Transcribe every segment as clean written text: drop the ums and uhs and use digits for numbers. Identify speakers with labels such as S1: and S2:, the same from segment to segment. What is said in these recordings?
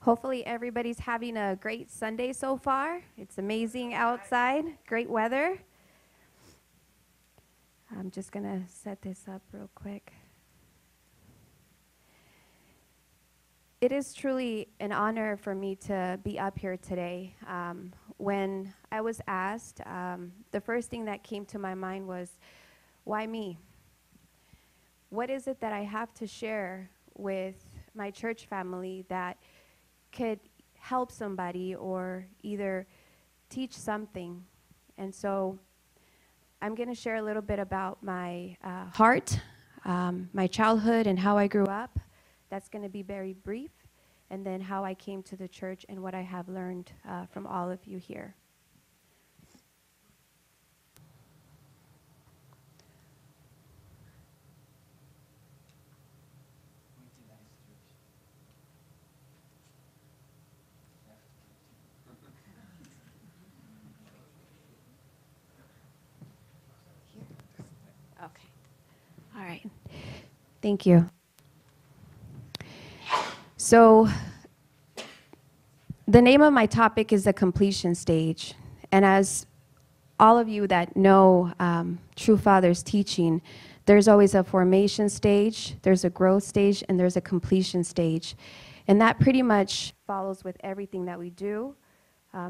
S1: Hopefully everybody's having a great Sunday so far. It's amazing outside, great weather. I'm just gonna set this up real quick. It is truly an honor for me to be up here today. When I was asked, the first thing that came to my mind was, why me? What is it that I have to share with my church family that could help somebody or either teach something? And so I'm going to share a little bit about my heart, my childhood, and how I grew up. That's going to be very brief. And then how I came to the church and what I have learned from all of you here. Okay. All right. Thank you. So the name of my topic is the completion stage. And as all of you that know True Father's teaching, there's always a formation stage, there's a growth stage, and there's a completion stage. And that pretty much follows with everything that we do,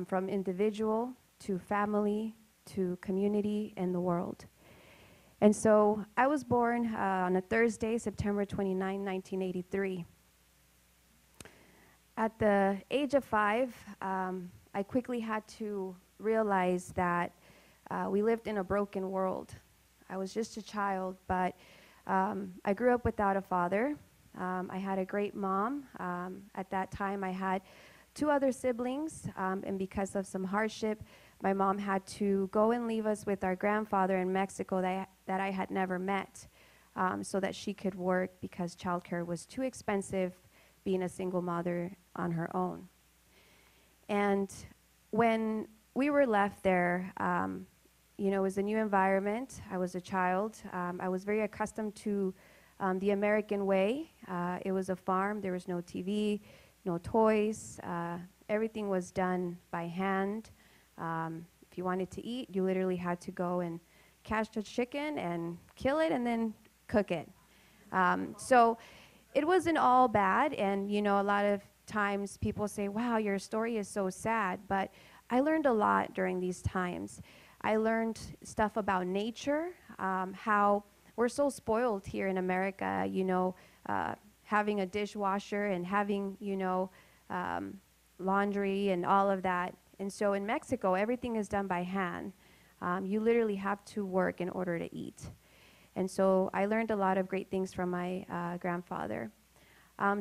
S1: from individual to family to community and the world. And so I was born on a Thursday, September 29, 1983. At the age of 5, I quickly had to realize that we lived in a broken world. I was just a child, but I grew up without a father. I had a great mom. At that time, I had 2 other siblings, and because of some hardship, my mom had to go and leave us with our grandfather in Mexico that I had never met, so that she could work because childcare was too expensive being a single mother on her own. And when we were left there, it was a new environment. I was a child. I was very accustomed to the American way. It was a farm. There was no TV, no toys. Everything was done by hand. If you wanted to eat, you literally had to go and catch a chicken and kill it and then cook it. So it wasn't all bad. And, a lot of times people say, wow, your story is so sad. But I learned a lot during these times. I learned stuff about nature, how we're so spoiled here in America, having a dishwasher and having, laundry and all of that. And so in Mexico, everything is done by hand. You literally have to work in order to eat. And so I learned a lot of great things from my grandfather.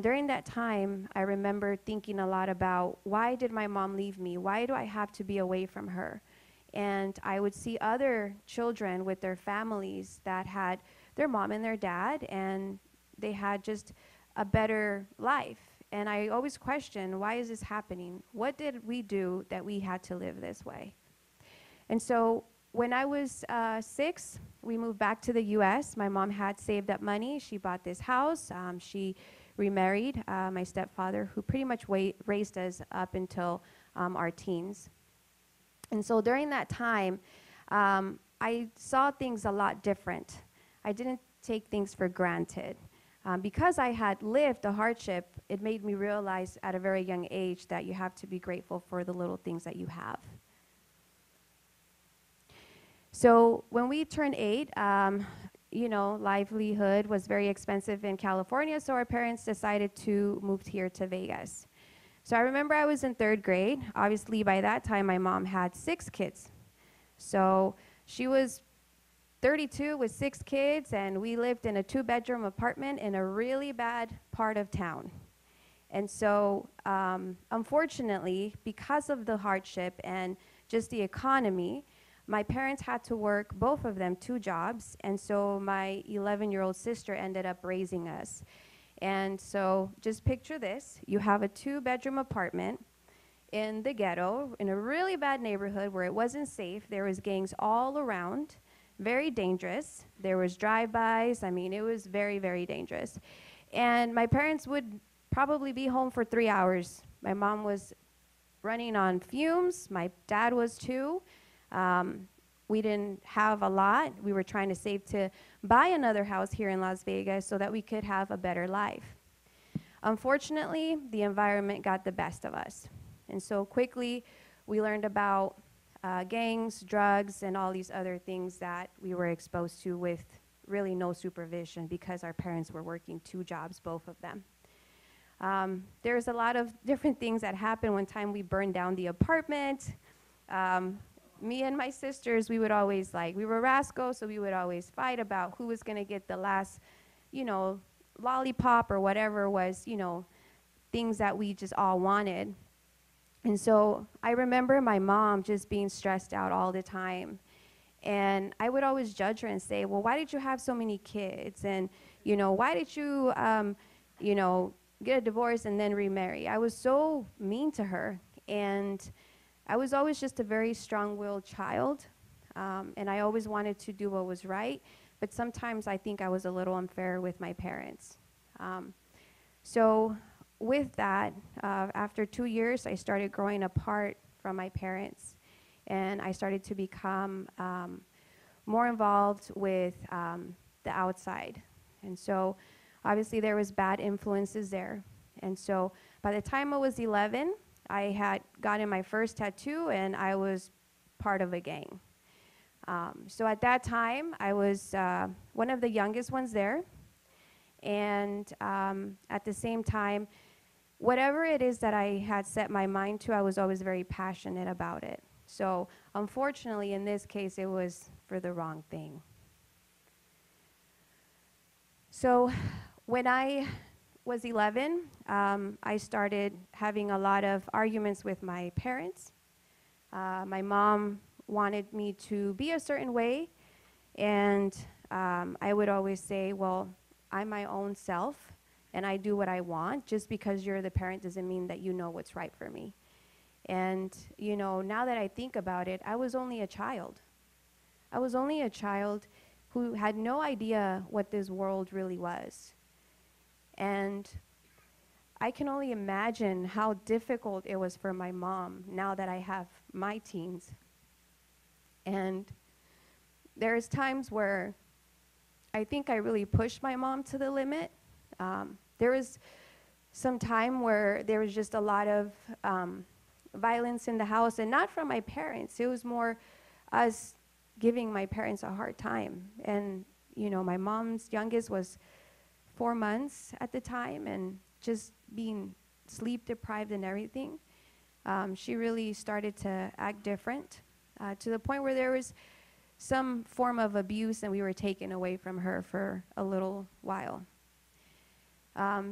S1: During that time, I remember thinking a lot about, why did my mom leave me? Why do I have to be away from her? And I would see other children with their families that had their mom and their dad, and they had just a better life. And I always questioned, why is this happening? What did we do that we had to live this way? And so when I was 6, we moved back to the U.S. My mom had saved up money. She bought this house. She remarried my stepfather, who pretty much raised us up until our teens. And so during that time, I saw things a lot different. I didn't take things for granted. Because I had lived the hardship, it made me realize at a very young age that you have to be grateful for the little things that you have. So when we turned 8, livelihood was very expensive in California, so our parents decided to move here to Vegas. So I remember I was in 3rd grade. Obviously, by that time, my mom had 6 kids. So she was 32 with 6 kids, and we lived in a 2-bedroom apartment in a really bad part of town. And so, unfortunately, because of the hardship and just the economy, my parents had to work, both of them, 2 jobs, and so my 11-year-old sister ended up raising us. And so just picture this. You have a 2-bedroom apartment in the ghetto, in a really bad neighborhood where it wasn't safe. There was gangs all around, very dangerous. There was drive-bys. I mean, it was very, very dangerous. And my parents would probably be home for 3 hours My mom was running on fumes. My dad was too. We didn't have a lot. We were trying to save to buy another house here in Las Vegas so that we could have a better life. Unfortunately, the environment got the best of us. And so quickly, we learned about gangs, drugs, and all these other things that we were exposed to with really no supervision because our parents were working 2 jobs, both of them. There's a lot of different things that happened. One time we burned down the apartment. Me and my sisters, we would always we were rascals, so we would always fight about who was gonna get the last, lollipop or whatever was, things that we just all wanted. And so I remember my mom just being stressed out all the time. And I would always judge her and say, well, why did you have so many kids? And, why did you, get a divorce and then remarry? I was so mean to her. And I was always just a very strong-willed child. And I always wanted to do what was right. But sometimes I think I was a little unfair with my parents. So with that, after 2 years, I started growing apart from my parents. And I started to become more involved with the outside. And so obviously there was bad influences there. And so by the time I was 11, I had gotten my first tattoo and I was part of a gang. So at that time, I was one of the youngest ones there. And at the same time, whatever it is that I had set my mind to, I was always very passionate about it. So unfortunately, in this case, it was for the wrong thing. So when I was 11, I started having a lot of arguments with my parents. My mom wanted me to be a certain way, and I would always say, well, I'm my own self, and I do what I want. Just because you're the parent doesn't mean that you know what's right for me. And, now that I think about it, I was only a child. I was only a child who had no idea what this world really was. And I can only imagine how difficult it was for my mom now that I have my teens. And there's times where I think I really pushed my mom to the limit. There was some time where there was just a lot of violence in the house, and not from my parents. It was more us giving my parents a hard time. And, my mom's youngest was 4 months at the time, and just being sleep deprived and everything. She really started to act different to the point where there was some form of abuse, and we were taken away from her for a little while.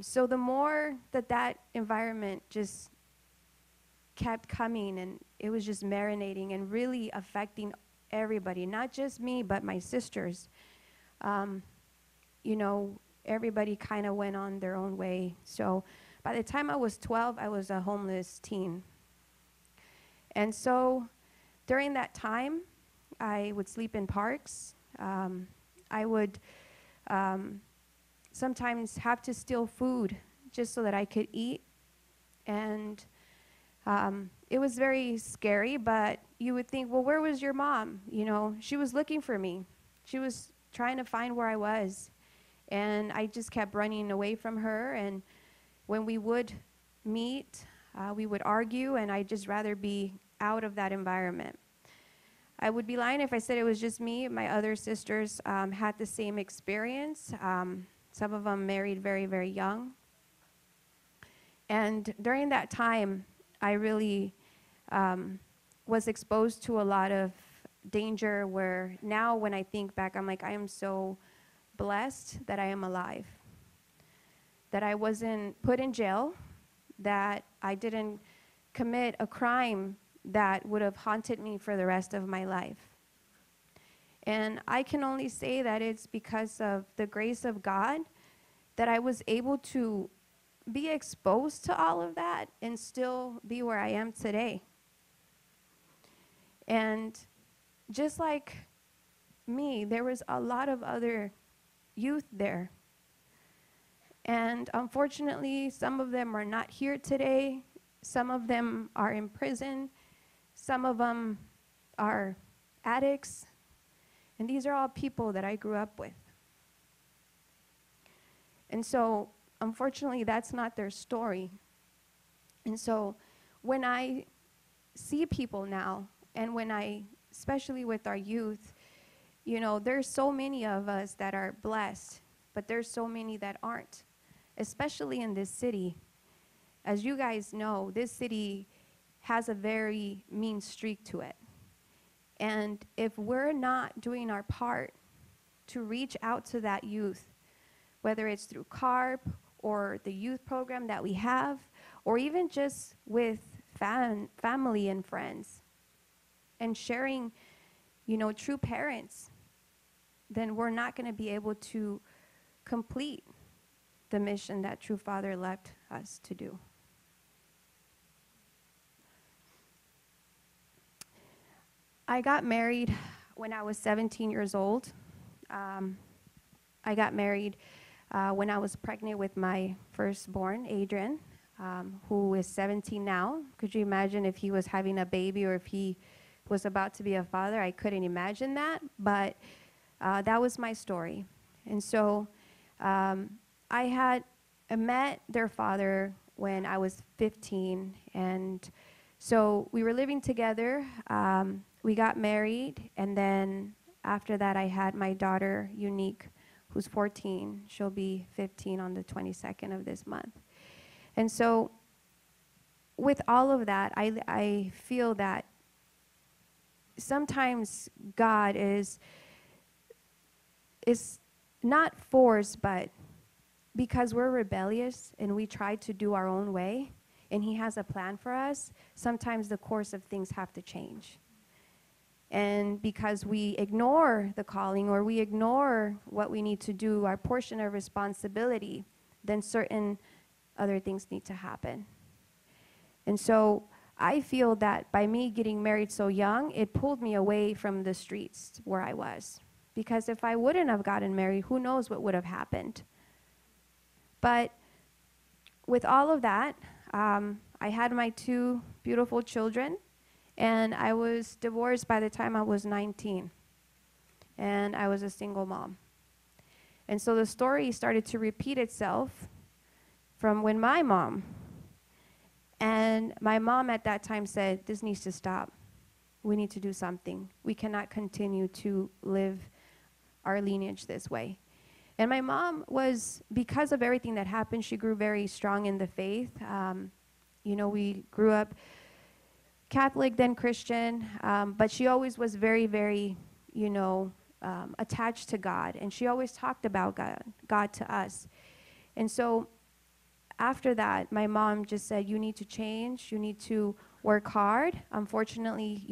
S1: So the more that environment just kept coming, and it was just marinating and really affecting everybody, not just me, but my sisters. Everybody kind of went on their own way. So by the time I was 12, I was a homeless teen. And so during that time, I would sleep in parks. I would sometimes have to steal food just so that I could eat. And it was very scary, but you would think, well, where was your mom? She was looking for me. She was trying to find where I was. And I just kept running away from her. And when we would meet, we would argue, and I'd just rather be out of that environment. I would be lying if I said it was just me. My other sisters had the same experience. Some of them married very, very young. And during that time, I really was exposed to a lot of danger where now when I think back, I'm like, I am so blessed that I am alive, that I wasn't put in jail, that I didn't commit a crime that would have haunted me for the rest of my life. And I can only say that it's because of the grace of God that I was able to be exposed to all of that and still be where I am today. And just like me, there was a lot of other youth there. And unfortunately, some of them are not here today. Some of them are in prison. Some of them are addicts. And these are all people that I grew up with. And so, unfortunately, that's not their story. And so, when I see people now, and especially with our youth, there's so many of us that are blessed, but there's so many that aren't, especially in this city. As you guys know, this city has a very mean streak to it. And if we're not doing our part to reach out to that youth, whether it's through CARP or the youth program that we have, or even just with family and friends, and sharing, true parents, then we're not going to be able to complete the mission that True Father left us to do. I got married when I was 17 years old. I got married when I was pregnant with my firstborn, Adrian, who is 17 now. Could you imagine if he was having a baby or if he was about to be a father? I couldn't imagine that, but that was my story. And so I had met their father when I was 15, and so we were living together. We got married, and then after that, I had my daughter, Unique, who's 14. She'll be 15 on the 22nd of this month. And so with all of that, I feel that sometimes God is not forced, but because we're rebellious and we try to do our own way, and He has a plan for us, sometimes the course of things have to change. And because we ignore the calling or we ignore what we need to do, our portion of responsibility, then certain other things need to happen. And so I feel that by me getting married so young, it pulled me away from the streets where I was. Because if I wouldn't have gotten married, who knows what would have happened. But with all of that, I had my 2 beautiful children. And I was divorced by the time I was 19. And I was a single mom. And so the story started to repeat itself from when my mom at that time said, this needs to stop. We need to do something. We cannot continue to live our lineage this way. And my mom was, because of everything that happened, she grew very strong in the faith. We grew up Catholic, then Christian, but she always was very, very, attached to God, and she always talked about God to us. And so after that, my mom just said, you need to change, you need to work hard. Unfortunately,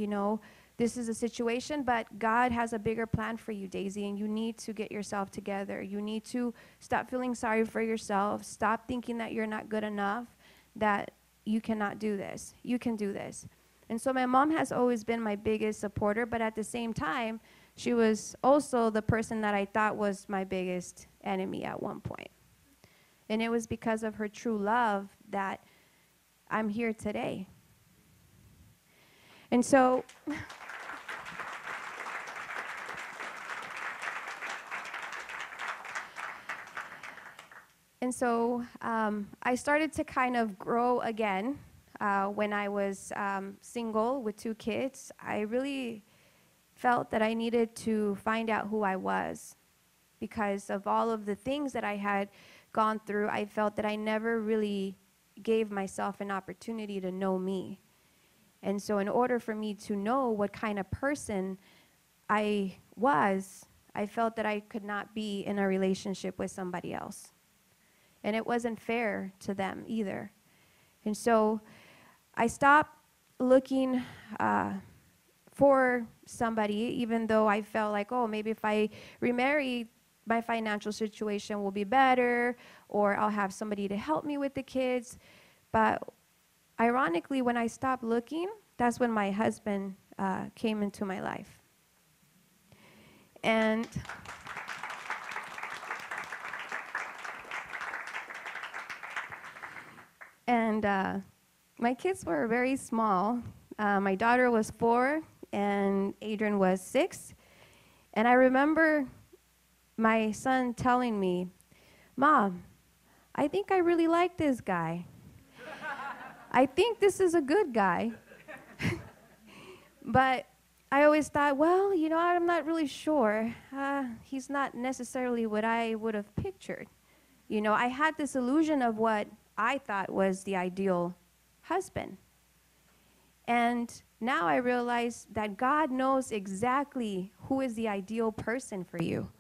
S1: this is a situation, but God has a bigger plan for you, Daisy, and you need to get yourself together. You need to stop feeling sorry for yourself, stop thinking that you're not good enough, that you cannot do this. You can do this. And so my mom has always been my biggest supporter, but at the same time, she was also the person that I thought was my biggest enemy at one point. And it was because of her true love that I'm here today. And so I started to kind of grow again. When I was single with 2 kids, I really felt that I needed to find out who I was. Because of all of the things that I had gone through, I felt that I never really gave myself an opportunity to know me. And so in order for me to know what kind of person I was, I felt that I could not be in a relationship with somebody else. And it wasn't fair to them either. And so I stopped looking for somebody, even though I felt like, oh, maybe if I remarry, my financial situation will be better, or I'll have somebody to help me with the kids. But ironically, when I stopped looking, that's when my husband came into my life. And My kids were very small. My daughter was 4 and Adrian was 6. And I remember my son telling me, "Mom, I think I really like this guy. I think this is a good guy." But I always thought, well, I'm not really sure. He's not necessarily what I would have pictured. I had this illusion of what I thought was the ideal husband. And now I realize that God knows exactly who is the ideal person for you.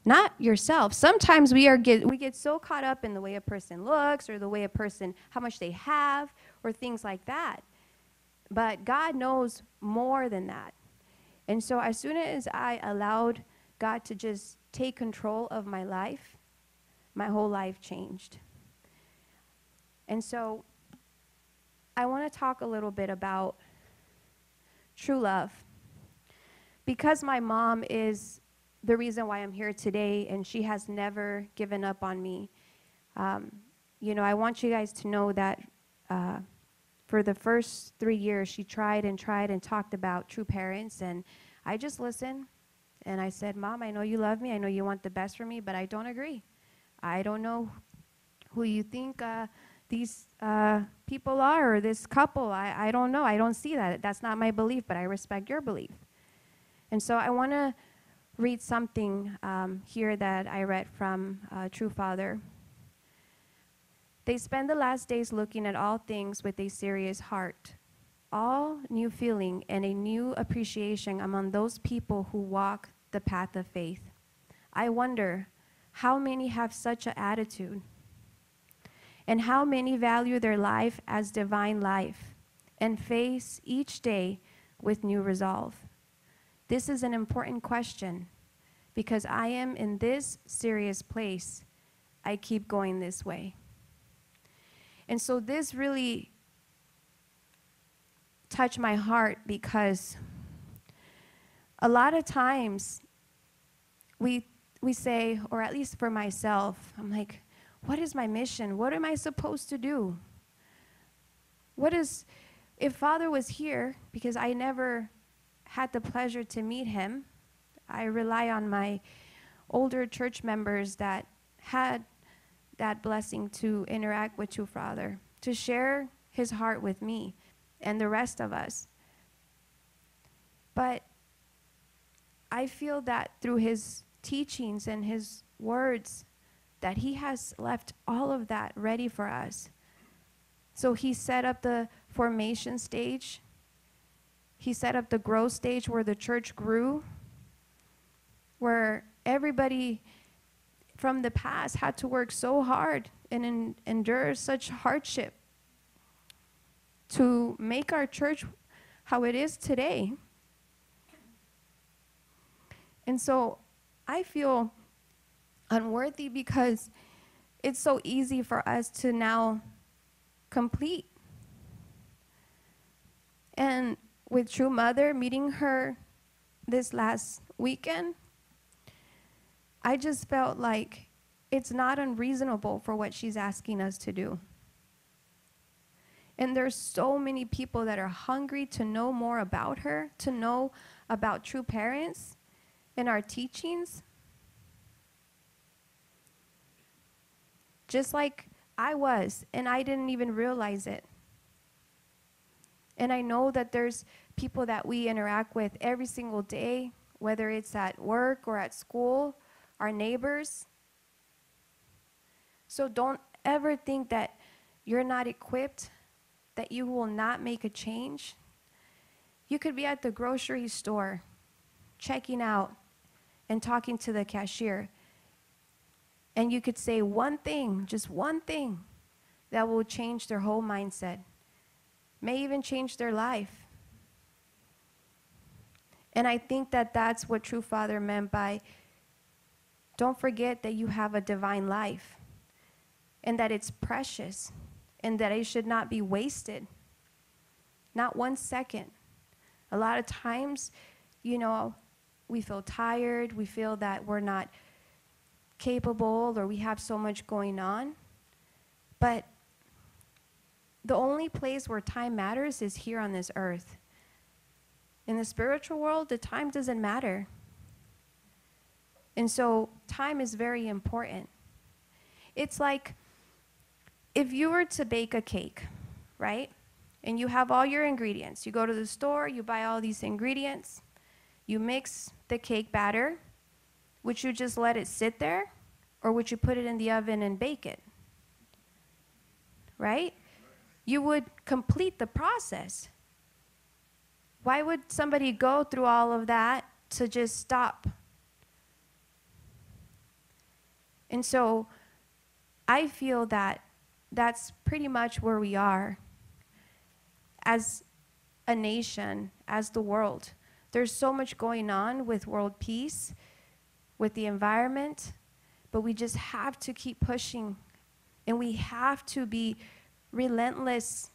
S1: Not yourself. Sometimes we get so caught up in the way a person looks or the way a person, how much they have or things like that. But God knows more than that. And so as soon as I allowed God to just take control of my life, my whole life changed. And so I want to talk a little bit about true love. Because my mom is the reason why I'm here today, and she has never given up on me. I want you guys to know that for the first 3 years, she tried and talked about true parents, and I just listened, and I said, "Mom, I know you love me, I know you want the best for me, but I don't agree. I don't know who you think these people are, or this couple. I don't know. I don't see that. That's not my belief, but I respect your belief." And so I want to read something here that I read from True Father. "They spend the last days looking at all things with a serious heart, all new feeling and a new appreciation among those people who walk the path of faith. I wonder how many have such an attitude, and how many value their life as divine life and face each day with new resolve. This is an important question because I am in this serious place. I keep going this way." And so this really touched my heart because a lot of times we say, or at least for myself, I'm like, what is my mission? What am I supposed to do? If Father was here, because I never had the pleasure to meet him, I rely on my older church members that had that blessing to interact with True Father, to share his heart with me and the rest of us. But I feel that through his teachings and his words, that he has left all of that ready for us. So he set up the formation stage. He set up the growth stage where the church grew, where everybody from the past had to work so hard and endure such hardship to make our church how it is today. And so I feel unworthy because it's so easy for us to now complete. And with True Mother, meeting her this last weekend, I just felt like it's not unreasonable for what she's asking us to do. And there's so many people that are hungry to know more about her, to know about true parents and our teachings. Just like I was, and I didn't even realize it. And I know that there's people that we interact with every single day, whether it's at work or at school, our neighbors. So don't ever think that you're not equipped, that you will not make a change. You could be at the grocery store, checking out and talking to the cashier, and you could say one thing, just one thing, that will change their whole mindset, may even change their life. And I think that that's what True Father meant by, don't forget that you have a divine life and that it's precious and that it should not be wasted. Not 1 second. A lot of times, we feel tired, we feel that we're not capable or we have so much going on. But the only place where time matters is here on this earth. In the spiritual world, the time doesn't matter. And so time is very important. It's like if you were to bake a cake, right? And you have all your ingredients. You go to the store, you buy all these ingredients, you mix the cake batter. Would you just let it sit there, or would you put it in the oven and bake it? Right? You would complete the process. Why would somebody go through all of that to just stop? And so I feel that that's pretty much where we are as a nation, as the world. There's so much going on with world peace, with the environment, but we just have to keep pushing, and we have to be relentless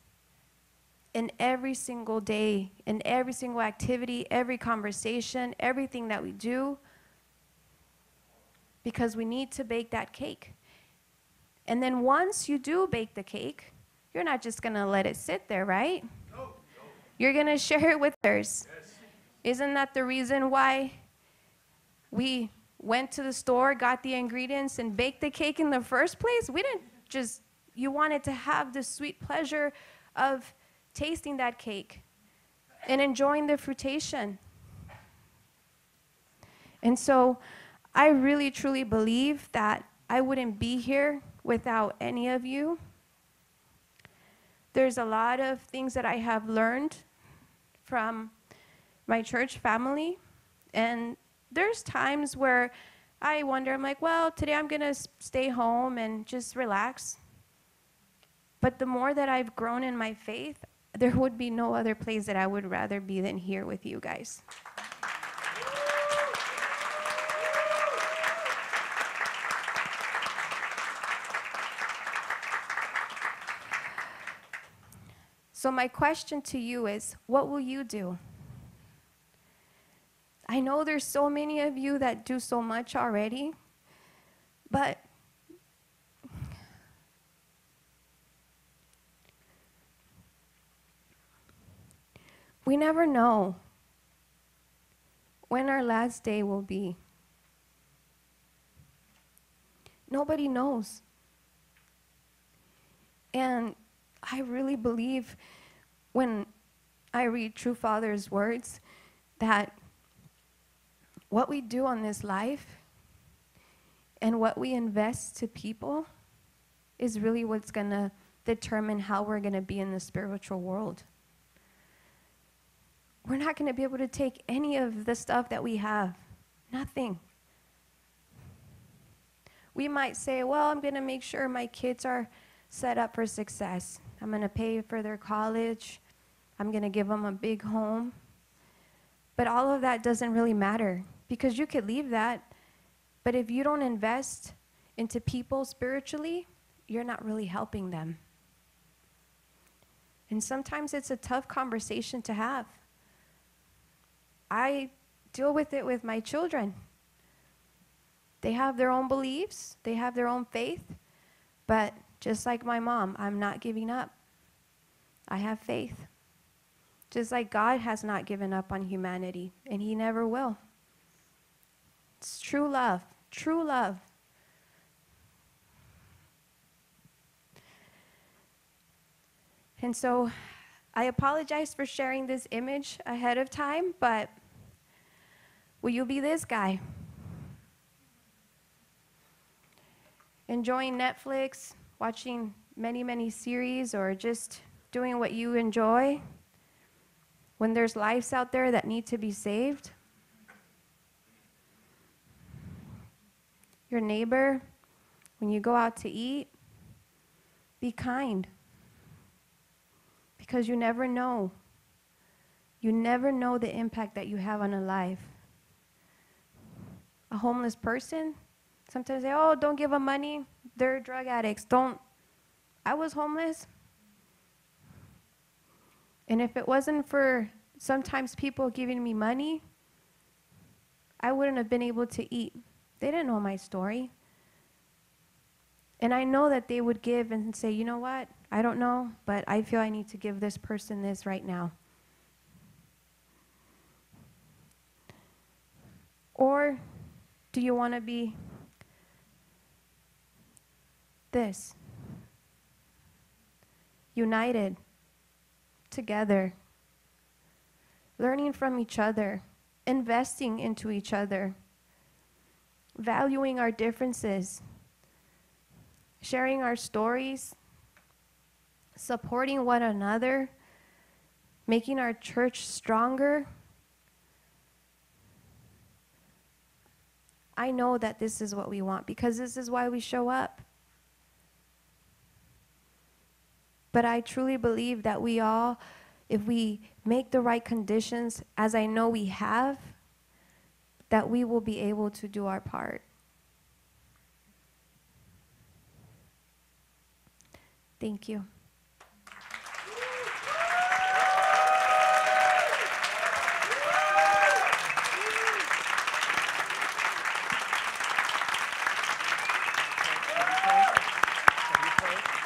S1: in every single day, in every single activity, every conversation, everything that we do, because we need to bake that cake. And then once you do bake the cake, you're not just going to let it sit there, right? No. You're going to share it with others. Yes. Isn't that the reason why we went to the store, got the ingredients, and baked the cake in the first place? We didn't just, you wanted to have the sweet pleasure of tasting that cake and enjoying the fruitation. And so I really, truly believe that I wouldn't be here without any of you. There's a lot of things that I have learned from my church family, and there's times where I wonder, I'm like, well, today I'm going to stay home and just relax. But the more that I've grown in my faith, there would be no other place that I would rather be than here with you guys. So my question to you is, what will you do? I know there's so many of you that do so much already, but we never know when our last day will be. Nobody knows. And I really believe when I read True Father's words that what we do on this life and what we invest to people is really what's going to determine how we're going to be in the spiritual world. We're not going to be able to take any of the stuff that we have. Nothing. We might say, well, I'm going to make sure my kids are set up for success. I'm going to pay for their college. I'm going to give them a big home. But all of that doesn't really matter, because you could leave that, but if you don't invest into people spiritually, you're not really helping them. And sometimes it's a tough conversation to have. I deal with it with my children. They have their own beliefs, they have their own faith, but just like my mom, I'm not giving up. I have faith. Just like God has not given up on humanity, and he never will. It's true love, true love. And so I apologize for sharing this image ahead of time, but will you be this guy? Enjoying Netflix, watching many, many series, or just doing what you enjoy when there's lives out there that need to be saved? Your neighbor, when you go out to eat, be kind. Because you never know. You never know the impact that you have on a life. A homeless person, sometimes they say, oh, don't give them money. They're drug addicts. Don't. I was homeless. And if it wasn't for sometimes people giving me money, I wouldn't have been able to eat. They didn't know my story. And I know that they would give and say, you know what? I don't know, but I feel I need to give this person this right now. Or do you want to be this? United, together, learning from each other, investing into each other, valuing our differences, sharing our stories, supporting one another, making our church stronger. I know that this is what we want because this is why we show up. But I truly believe that we all, if we make the right conditions, as I know we have, that we will be able to do our part. Thank you.
S2: Can you pray?